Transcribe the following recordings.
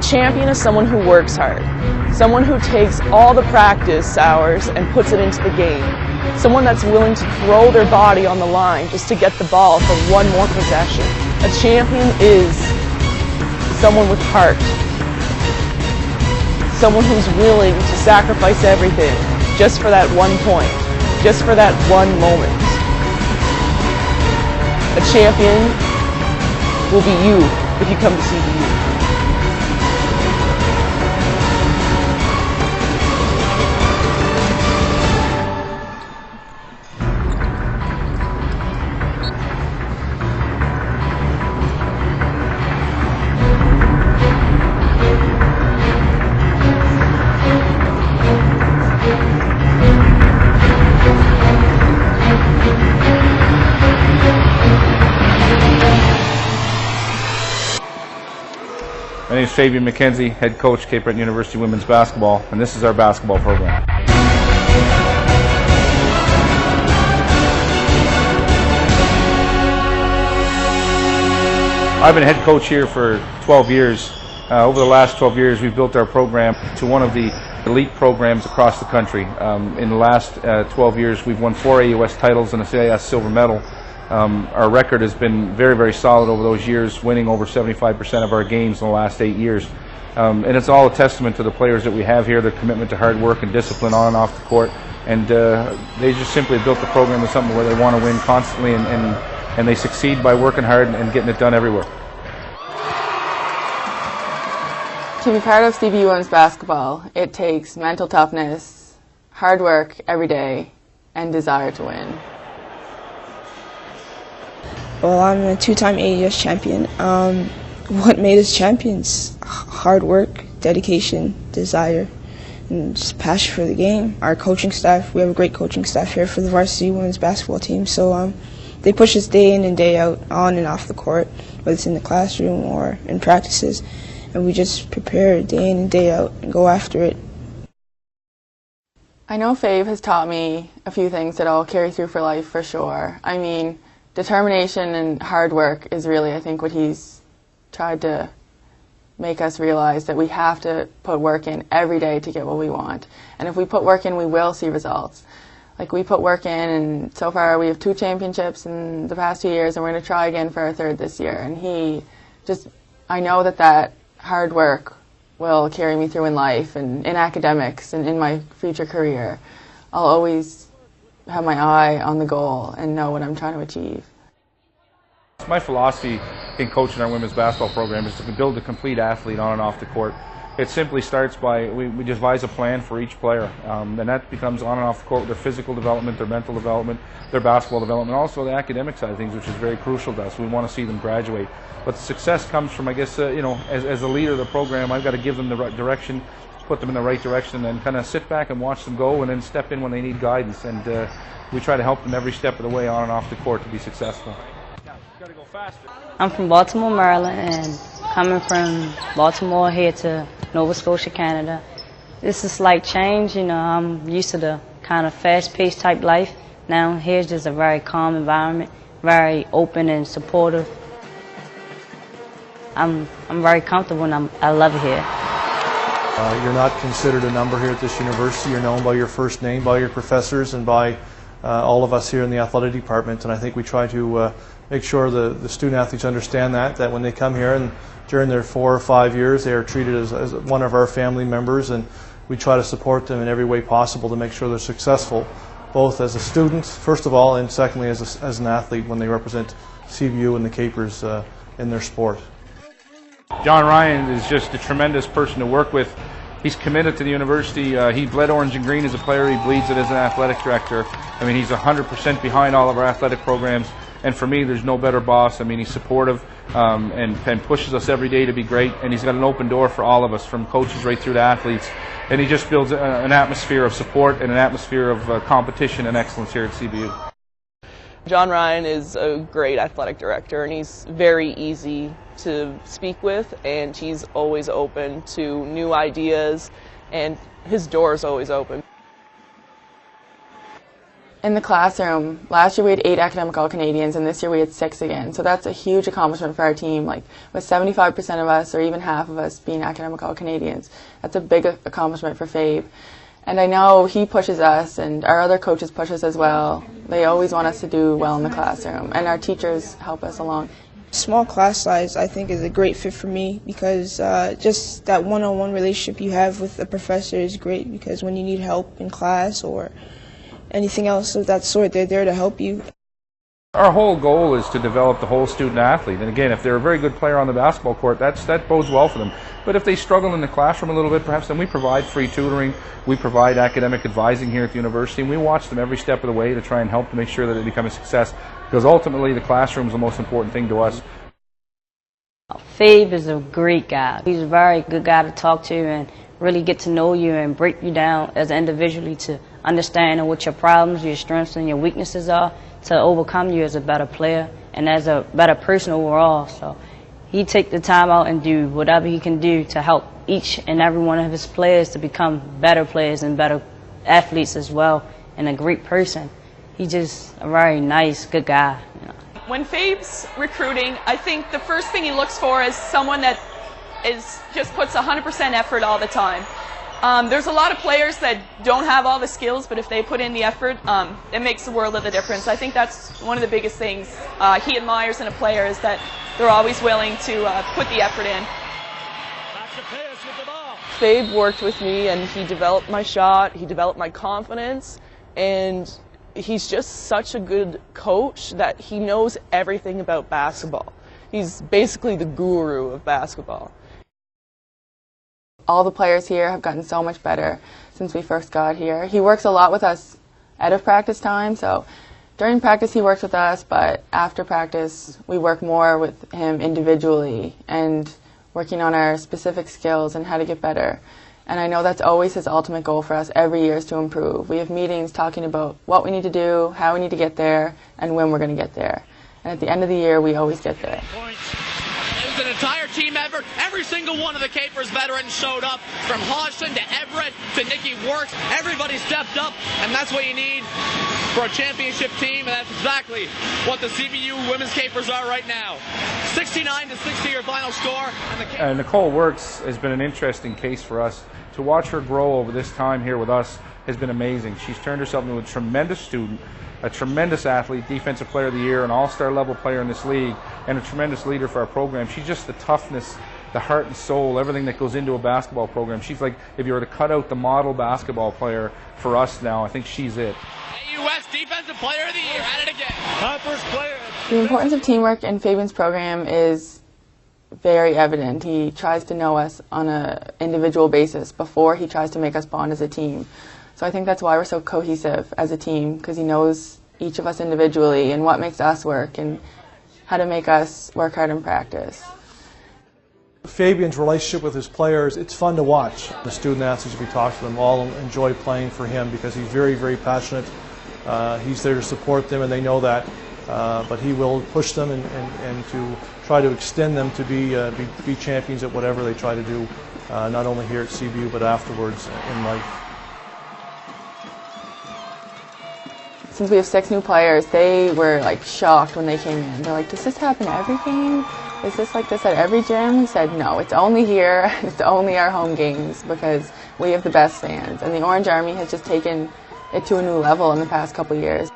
champion is someone who works hard, someone who takes all the practice hours and puts it into the game, someone that's willing to throw their body on the line just to get the ball for one more possession. A champion is someone with heart, someone who's willing to sacrifice everything just for that one point, just for that one moment. A champion will be you if you come to CBU. My name is Fabian McKenzie, head coach, Cape Breton University women's basketball, and this is our basketball program. I've been head coach here for 12 years. Over the last 12 years, we've built our program to one of the elite programs across the country. In the last 12 years, we've won 4 AUS titles and a CIS silver medal. Our record has been very, very solid over those years, winning over 75% of our games in the last 8 years. And it's all a testament to the players that we have here, their commitment to hard work and discipline on and off the court. And they just simply built the program to something where they want to win constantly, and they succeed by working hard and getting it done everywhere. To be part of CBU women's basketball, it takes mental toughness, hard work every day, and desire to win. Well, I'm a 2-time AUS champion. What made us champions? Hard work, dedication, desire, and just passion for the game. Our coaching staff, we have a great coaching staff here for the varsity women's basketball team, so they push us day in and day out, on and off the court, whether it's in the classroom or in practices, and we just prepare day in and day out and go after it. I know Fave has taught me a few things that I'll carry through for life for sure. I mean, determination and hard work is really, I think, what he's tried to make us realize, that we have to put work in every day to get what we want. And if we put work in, we will see results. Like, we put work in, and so far we have 2 championships in the past 2 years, and we're going to try again for our 3rd this year. And I know that hard work will carry me through in life and in academics and in my future career. I'll always have my eye on the goal and know what I'm trying to achieve. My philosophy in coaching our women's basketball program is to build a complete athlete on and off the court. It simply starts by, we devise a plan for each player, and that becomes on and off the court, their physical development, their mental development, their basketball development, also the academic side of things, which is very crucial to us. We want to see them graduate. But the success comes from, I guess, as a leader of the program, I've got to give them the right direction, put them in the right direction, and kind of sit back and watch them go, and then step in when they need guidance. And we try to help them every step of the way on and off the court to be successful. I'm from Baltimore, Maryland, and coming from Baltimore here to Nova Scotia, Canada, this is like change. I'm used to the kind of fast-paced type life. Now here's just a very calm environment, very open and supportive. I'm very comfortable, and I love it here. You're not considered a number here at this university. You're known by your first name, by your professors, and by all of us here in the athletic department. And I think we try to make sure the student athletes understand that when they come here and during their 4 or 5 years, they are treated as one of our family members, and we try to support them in every way possible to make sure they're successful, both as a student, first of all, and secondly as an athlete when they represent CBU and the CAPERS in their sport. John Ryan is just a tremendous person to work with. He's committed to the university. He bled orange and green as a player. He bleeds it as an athletic director. I mean, he's 100% behind all of our athletic programs. And for me, there's no better boss. I mean, he's supportive and pushes us every day to be great. And he's got an open door for all of us, from coaches right through to athletes. And he just builds an atmosphere of support and an atmosphere of competition and excellence here at CBU. John Ryan is a great athletic director, and he's very easy to speak with, and he's always open to new ideas, and his door is always open. In the classroom, last year we had 8 academic All-Canadians, and this year we had 6 again. So that's a huge accomplishment for our team. Like, with 75% of us, or even half of us, being academic All-Canadians, that's a big accomplishment for Fabe. And I know he pushes us, and our other coaches push us as well. They always want us to do well in the classroom, and our teachers help us along. Small class size, I think, is a great fit for me because just that one-on-one relationship you have with the professor is great, because when you need help in class or anything else of that sort, they're there to help you. Our whole goal is to develop the whole student athlete. And again, if they're a very good player on the basketball court, that bodes well for them. But if they struggle in the classroom a little bit, perhaps, then we provide free tutoring, we provide academic advising here at the university, and we watch them every step of the way to try and help to make sure that they become a success. Because ultimately, the classroom is the most important thing to us. Fabe is a great guy. He's a very good guy to talk to and really get to know you and break you down as individually to understand what your problems, your strengths, and your weaknesses are to overcome you as a better player and as a better person overall. So he take the time out and do whatever he can do to help each and every one of his players to become better players and better athletes as well, and a great person. He's just a very nice, good guy. You know. When Fabe's recruiting, I think the first thing he looks for is someone that just puts 100% effort all the time. There's a lot of players that don't have all the skills, but if they put in the effort, it makes the world of the difference. I think that's one of the biggest things he admires in a player, is that they're always willing to put the effort in. Fabe worked with me, and he developed my shot, he developed my confidence, and he's just such a good coach that he knows everything about basketball. He's basically the guru of basketball. All the players here have gotten so much better since we first got here. He works a lot with us out of practice time, so during practice he works with us, but after practice we work more with him individually and working on our specific skills and how to get better. And I know that's always his ultimate goal for us every year, is to improve. We have meetings talking about what we need to do, how we need to get there, and when we're going to get there. And at the end of the year, we always get there. It was an entire team effort. Every single one of the CAPERS veterans showed up, from Hodgson to Everett to Nikki Works. Everybody stepped up, and that's what you need for a championship team, and that's exactly what the CBU women's CAPERS are right now. 69-60 your final score. And Nicole Works has been an interesting case for us. To watch her grow over this time here with us has been amazing. She's turned herself into a tremendous student, a tremendous athlete, defensive player of the year, an all-star level player in this league, and a tremendous leader for our program. She's just the toughness, the heart and soul, everything that goes into a basketball program. She's like, if you were to cut out the model basketball player for us now, I think she's it. AUS Defensive Player of the Year, at it again. CAPERS player. The importance of teamwork in Fabian's program is very evident. He tries to know us on an individual basis before he tries to make us bond as a team. So I think that's why we're so cohesive as a team, because he knows each of us individually and what makes us work and how to make us work hard in practice. Fabian's relationship with his players, it's fun to watch. The student athletes, we talk to them, all enjoy playing for him because he's very, very passionate. He's there to support them, and they know that. But he will push them and to try to extend them to be champions at whatever they try to do, not only here at CBU but afterwards in life. Since we have 6 new players, they were like shocked when they came in. They're like, does this happen every game? Is this like this at every gym? We said, no, it's only here. It's only our home games because we have the best fans. And the Orange Army has just taken it to a new level in the past couple of years.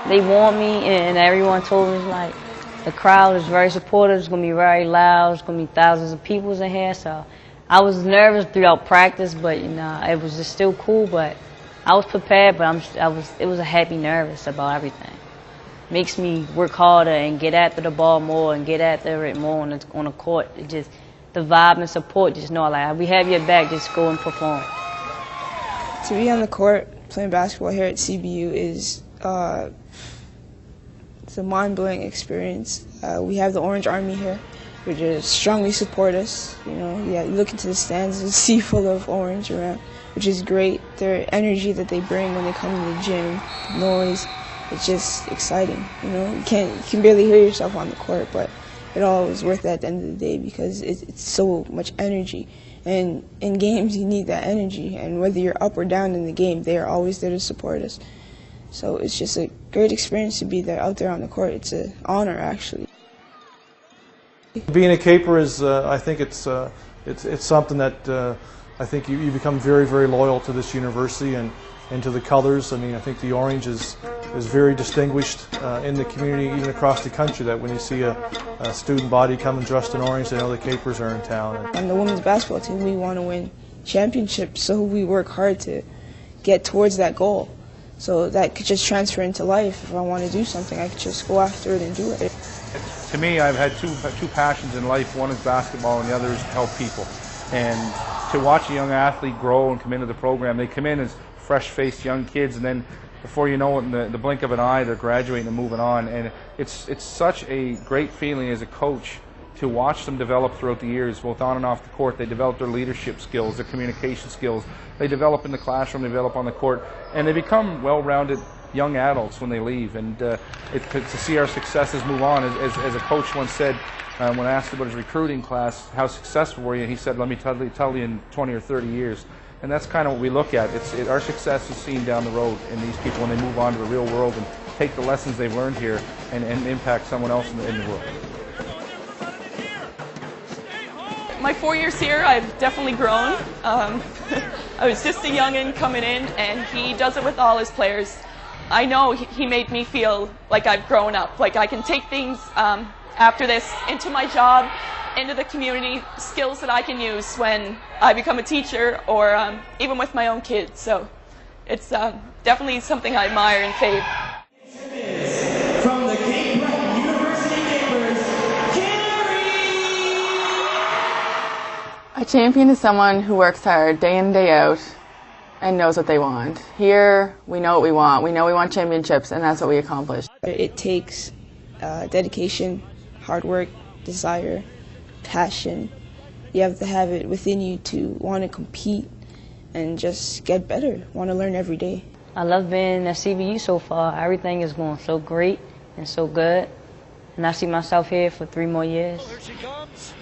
They want me, and everyone told me, like, the crowd is very supportive. It's going to be very loud. It's going to be thousands of people in here. So I was nervous throughout practice, but, you know, it was just still cool. But I was prepared, but it was a happy nervous about everything. Makes me work harder and get after the ball more and get after it more on the court. It just, the vibe and support, just know, like, we have your back, just go and perform. To be on the court playing basketball here at CBU is it's a mind-blowing experience. We have the Orange Army here, which just strongly support us. You know, yeah, you look into the stands, there's a sea full of orange around, which is great. Their energy that they bring when they come to the gym, the noise, it's just exciting. You know, you can barely hear yourself on the court, but it all was worth it at the end of the day because it's so much energy. And in games, you need that energy. And whether you're up or down in the game, they are always there to support us. So it's just a great experience to be there out there on the court. It's an honor, actually. Being a Caper is, I think it's something that I think you become very, very loyal to this university and to the colors. I mean, I think the orange is very distinguished in the community, even across the country, that when you see a student body coming dressed in orange, they know the Capers are in town. On the women's basketball team, we want to win championships, so we work hard to get towards that goal. So that could just transfer into life. If I want to do something, I could just go after it and do it. To me, I've had two passions in life. One is basketball and the other is to help people. And to watch a young athlete grow and come into the program, they come in as fresh-faced young kids, and then before you know it, in the blink of an eye, they're graduating and moving on. And it's such a great feeling as a coach to watch them develop throughout the years, both on and off the court. They develop their leadership skills, their communication skills. They develop in the classroom, they develop on the court, and they become well-rounded young adults when they leave. And to see our successes move on, as a coach once said, when asked about his recruiting class, how successful were you? He said, let me tell you in 20 or 30 years. And that's kind of what we look at. Our success is seen down the road in these people when they move on to the real world and take the lessons they've learned here and impact someone else in the world. My 4 years here, I've definitely grown. I was just a youngin' coming in, and he does it with all his players. I know he made me feel like I've grown up, like I can take things after this into my job, into the community, skills that I can use when I become a teacher or even with my own kids. So it's definitely something I admire and fave. From the Cape Breton University CAPERS, A champion is someone who works hard day in, day out and knows what they want. Here, we know what we want. We know we want championships, and that's what we accomplish. It takes dedication, hard work, desire, passion. You have to have it within you to want to compete and just get better, want to learn every day. I love being at CBU so far. Everything is going so great and so good. And I see myself here for 3 more years. Here she comes.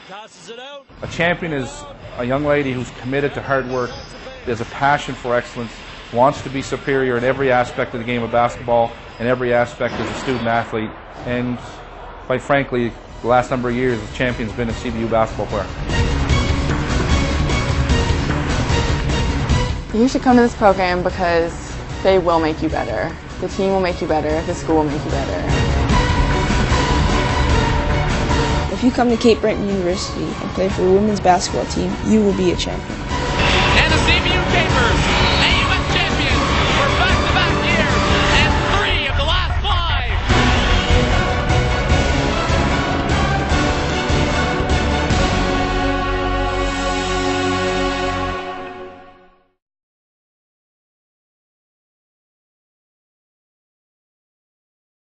Passes it out. A champion is a young lady who's committed to hard work, has a passion for excellence, wants to be superior in every aspect of the game of basketball and every aspect as a student athlete. And quite frankly, the last number of years, the champion's been a CBU basketball player. You should come to this program because they will make you better. The team will make you better. The school will make you better. If you come to Cape Breton University and play for the women's basketball team, you will be a champion.